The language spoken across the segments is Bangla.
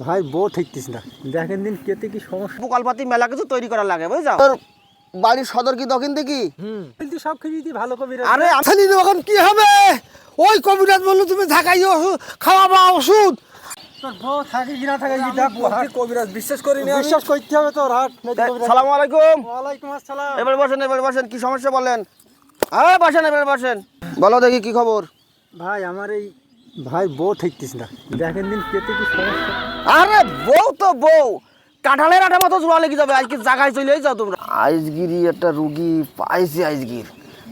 ভাই বউ ঠিকতিস না, দেখেন দিন কেতে কি সমস্যা। প্রকল্পতি মেলা কিছু তৈরি করা লাগে বুঝছো। তোর বাড়ির সদর কি দক্ষিণ দিকে? কিন্তু সব কিছু যদি ভালো কবিরাজ। আরে আসানি এখন কি হবে? ওই কবিরাজ বললো তুমি ঢাকাই খাওয়াবা ওষুধ। তোর বউ থাকে কি না থাকে কি দেখবো। কবিরাজ বিশ্বাস করিনি আমি। বিশ্বাস করতে হবে তোর হাট। সালাম আলাইকুম। ওয়ালাইকুম আসসালাম। এবার বসেন কি সমস্যা বলেন। হ্যাঁ বসেন, এবার বসেন, বলো দেখি কি খবর। ভাই আমার এই ভাই বউ ঠিকতিস না, দেখেন দিন কেতে কি সমস্যা। আরে বউ তো বউ, কাঁঠালের আঠা মতো জোড়া লেগে যাবে। আজকে জায়গায় চলেই যাও তোমরা। আইজগিরি একটা রুগী পাইছি। আইজগির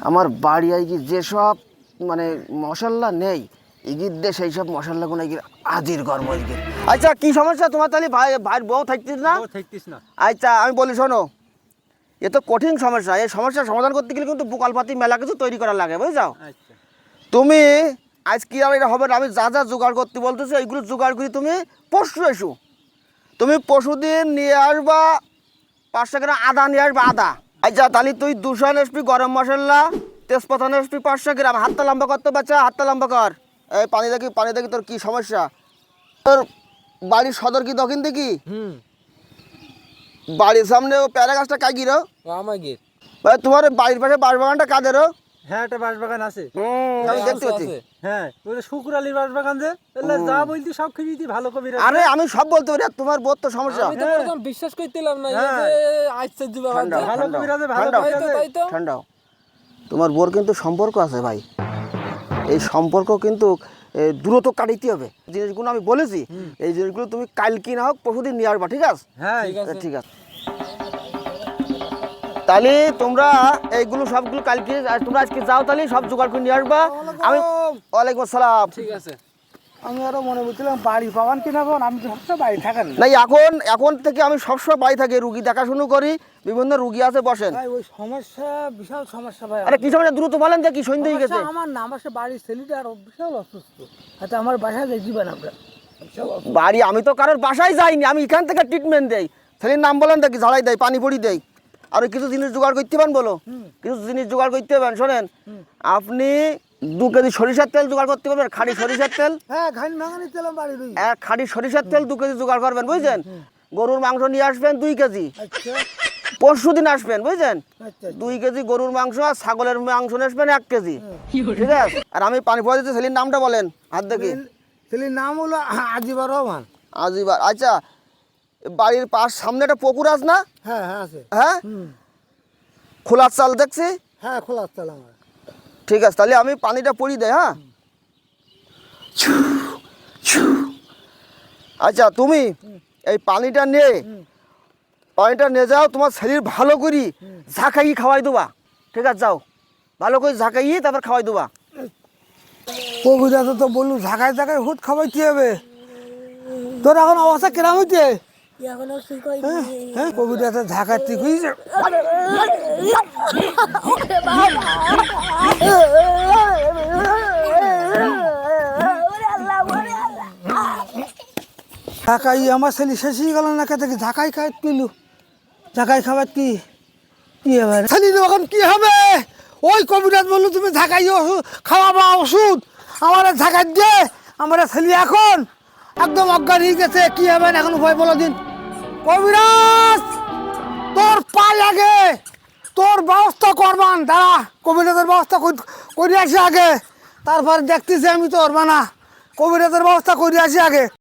আমার বাড়ি আইগির যেসব মানে মশলা নেই এগির দে সেই সব মশলাগুলো এগির আজির গর্ব এগির। আচ্ছা কি সমস্যা তোমার? তাহলে ভাইয়ের বউ থাকতিস না? বউ ঠিকতিস না। আচ্ছা আমি বলি শোনো, এ তো কঠিন সমস্যা। এই সমস্যার সমাধান করতে গেলে কিন্তু প্রকল্পতি মেলা কিছু তৈরি করা লাগে বুঝছো। আচ্ছা তুমি আজ কি আর এটা হবে না, আমি যা যা জোগাড় করতে বলতেছি এইগুলো জোগাড় করি। তুমি পরশু এসো, তুমি পরশু দিন নিয়ে আসবা 500 গ্রাম আদা নিয়ে আসবা, আদা। আচ্ছা তাহলে তুই 200 এসপি গরম মশলা, তেজপাতা এসপি 500 গ্রাম। হাতটা লম্বা করতে বাচ্চা, হাতটা লম্বা কর। এই পানি দেখি তোর কি সমস্যা। তোর বাড়ির সদর কি দক্ষিণ দিকে? বাড়ির সামনে ও প্যারা গাছটা কাকিরো আমাকে তোমার বাড়ির পাশে বাঁশবাগানটা কাদেরও? হ্যাঁ একটা বাঁশবাগান আছে। আমি দেখতে পাচ্ছি। হ্যাঁ ওই যে শুকুরালির বাঁশবাগান যে এলে যা বলতি সব কিছু যদি ভালো কবিরাজ। আরে আমি সব বলতে পারি, আর তোমার বোধ তো সমস্যা। আমি তো প্রথম বিশ্বাস করতেলাম না এই যে আশ্চর্য ব্যাপার। ঠান্ডা, ভালো ঠান্ডা, কবিরাজে ভালো ঠান্ডা, কবিরাজে। তাই তো ঠান্ডা। তোমার বোর কিন্তু সম্পর্ক আছে ভাই। এই সম্পর্ক কিন্তু দ্রুত কাটাইতে হবে। জিনিসগুলো আমি বলেছি, এই জিনিসগুলো তুমি কালকে না হোক পরশুদিন নিয়ে আসবা, ঠিক আছে? হ্যাঁ ঠিক আছে। তাহলে তোমরা এইগুলো সবগুলো কালকে তোমরা আজকে যাও, তাহলে সব জোগাড় করে নিয়ে আসবা। আমি ওয়ালাইকুম আসসালাম। ঠিক আছে। আমি আরো মনে করছিলাম বাড়ি পাবান কিনা পান, আমি তো সবসময় বাড়ি থাকেন। না এখন থেকে আমি সবসময় বাড়ি থাকি, রুগী দেখাশুনো করি। বিভিন্ন রুগী আছে, বসেন। ভাই ওই সমস্যা বিশাল সমস্যা ভাই। আরে কি সমস্যা দ্রুত বলেন, দেখি সন্ধ্যে হয়ে গেছে। আমার না, আমার সে বাড়ির ছেলেটা আর বিশাল অসুস্থ। আচ্ছা আমার বাসায় যাইবেন আপনার? বাড়ি আমি তো কারোর বাসায় যাইনি, আমি এখান থেকে ট্রিটমেন্ট দেই। ছেলের নাম বলেন দেখি, ঝাড়াই দেয়, পানি পড়ি দেয়। আর কিছু জিনিস জোগাড় করতে পারেন, বলো কিছু জিনিস জোগাড় করতে পারেন। শোনেন, আপনি 2 কেজি সরিষার তেল জোগাড় করতে পারবেন, খাঁটি সরিষার তেল। হ্যাঁ ঘানি ভাঙানি তেলাম বাড়ি রই। এক খাঁটি সরিষার তেল 2 কেজি জোগাড় করবেন, বুঝছেন? গরুর মাংস নিয়ে আসবেন 2 কেজি। আচ্ছা পরশু দিন আসবেন, বুঝছেন? আচ্ছা 2 কেজি গরুর মাংস আর ছাগলের মাংস নিয়ে আসবেন 1 কেজি, ঠিক আছে? আর আমি পানি পড়ে দিতে, ছেলের নামটা বলেন হাত দেখি। ছেলের নাম হলো আজিবা রহমান। আজিবার। আচ্ছা বাড়ির সামনে একটা পুকুর আছে না? হ্যাঁ হ্যাঁ আছে। হ্যাঁ খোলা চাল দেখছি। হ্যাঁ খোলা চাল আমার। ঠিক আছে, তাহলে আমি পানিটা পড়ি দেয়। হ্যাঁ আচ্ছা তুমি এই পানিটা নিয়ে যাও, তোমার শরীর ভালো করি ঝাঁকাই খাওয়াই দেবা, ঠিক আছে? যাও ভালো করে ঝাঁকাইয়ে তারপর খাওয়াই দেবা। কবিরাজ তো বললু ঢাকায় ঢাকায় হুট খাওয়াইতে হবে। তোর এখন অবস্থা কেরাম হইতে? হ্যাঁ কবিরাজ ঢাকায় ঠিক হয়েছে। ঢাকাই আমার ছেলে শেষ হয়ে গেল না, থেকে ঢাকাই খাই তুইলু। ঢাকাই খাবার কি কি হবে ছেলে এখন কি হবে? ওই কবিরাজ বললো তুমি ঢাকাই খাওয়াবা ওষুধ। আমার ঢাকায় দিয়ে আমার ছেলে এখন একদম অজ্ঞান হয়ে গেছে। কি হবে এখন উপায় বলো দিন। কবিরাজ তোর পাই আগে তোর ব্যবস্থা করবান, দাঁড়া কবিরাজের ব্যবস্থা করে আসি আগে, তারপর দেখতেছি আমি তোর মানা কবিরাজের ব্যবস্থা করে আসি আগে।